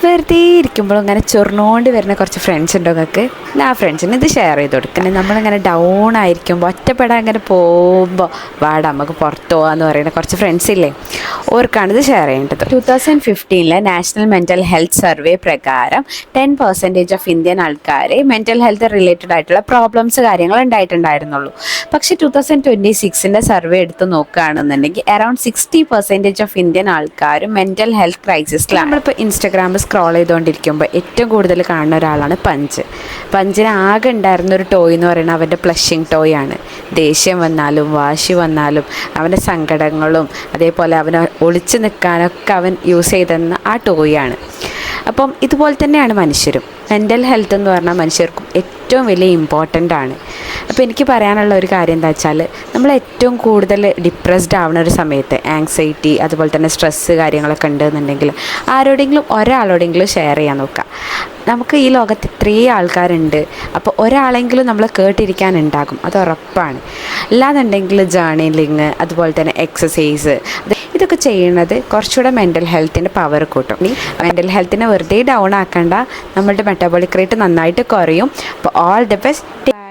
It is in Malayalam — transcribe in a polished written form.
വെറുതെ ഇരിക്കുമ്പോൾ ഇങ്ങനെ ചൊറിഞ്ഞുകൊണ്ട് വരുന്ന കുറച്ച് ഫ്രണ്ട്സ് ഉണ്ടോ നിങ്ങൾക്ക്? ആ ഫ്രണ്ട്സിന് ഇത് ഷെയർ ചെയ്ത് കൊടുക്കണം. നമ്മളിങ്ങനെ ഡൗൺ ആയിരിക്കുമ്പോൾ ഒറ്റപ്പെടാൻ ഇങ്ങനെ പോകുമ്പോൾ വാടാ നമുക്ക് പുറത്ത് പോകാമെന്ന് പറയുന്ന കുറച്ച് ഫ്രണ്ട്സ് ഇല്ലേ, ഓർക്കാണിത് ഷെയർ ചെയ്യേണ്ടത്. 2015 നാഷണൽ മെൻ്റൽ ഹെൽത്ത് സർവേ പ്രകാരം 10% ഓഫ് ഇന്ത്യൻ ആൾക്കാർ മെൻ്റൽ ഹെൽത്ത് റിലേറ്റഡ് ആയിട്ടുള്ള പ്രോബ്ലംസ് കാര്യങ്ങൾ ഉണ്ടായിട്ടുണ്ടായിരുന്നുള്ളൂ. പക്ഷേ 2026 സർവേ എടുത്ത് നോക്കുകയാണെന്നുണ്ടെങ്കിൽ അറൗണ്ട് 60% ഓഫ് ഇന്ത്യൻ ആൾക്കാരും മെൻ്റൽ ഹെൽത്ത് ക്രൈസിസിലാണ്. നമ്മളിപ്പോൾ ഇൻസ്റ്റാഗ്രാമിൽ സ്ക്രോൾ ചെയ്തുകൊണ്ടിരിക്കുമ്പോൾ ഏറ്റവും കൂടുതൽ കാണുന്ന ഒരാളാണ് പഞ്ചിന് ആകെ ഉണ്ടായിരുന്നൊരു ടോയ് എന്ന് പറയുന്നത് അവൻ്റെ പ്ലഷിങ് ടോയ് ആണ്. ദേഷ്യം വന്നാലും വാശി വന്നാലും അവൻ്റെ സങ്കടങ്ങളും അതേപോലെ അവനെ ഒളിച്ചു നിൽക്കാനൊക്കെ അവൻ യൂസ് ചെയ്തെന്ന ആ ടോയാണ്. അപ്പം ഇതുപോലെ തന്നെയാണ് മനുഷ്യരും. മെൻ്റൽ ഹെൽത്ത് എന്ന് പറഞ്ഞാൽ മനുഷ്യർക്കും ഏറ്റവും വലിയ ഇമ്പോർട്ടൻ്റ് ആണ്. അപ്പോൾ എനിക്ക് പറയാനുള്ള ഒരു കാര്യം എന്താ വെച്ചാൽ, നമ്മൾ ഏറ്റവും കൂടുതൽ ഡിപ്രസ്ഡ് ആവുന്ന ഒരു സമയത്ത് ആങ്സൈറ്റി അതുപോലെ തന്നെ സ്ട്രെസ്സ് കാര്യങ്ങളൊക്കെ ഉണ്ടെന്നുണ്ടെങ്കിൽ ഒരാളോടെങ്കിലും ഷെയർ ചെയ്യാൻ നോക്കുക. നമുക്ക് ഈ ലോകത്ത് ഇത്രയും ആൾക്കാരുണ്ട്, അപ്പോൾ ഒരാളെങ്കിലും നമ്മൾ കേട്ടിരിക്കാനുണ്ടാകും, അത് ഉറപ്പാണ്. അല്ലാന്നുണ്ടെങ്കിൽ ജേർണലിങ് അതുപോലെ തന്നെ എക്സസൈസ് ഇതൊക്കെ ചെയ്യുന്നത് കുറച്ചുകൂടെ മെൻ്റൽ ഹെൽത്തിൻ്റെ പവർ കൂട്ടും. മെൻ്റൽ ഹെൽത്തിനെ വെറുതെ ഡൗൺ ആക്കണ്ട, നമ്മളുടെ മെറ്റബോളിക് റേറ്റ് നന്നായിട്ട് കുറയും. അപ്പോൾ ഓൾ ദി ബെസ്റ്റ്.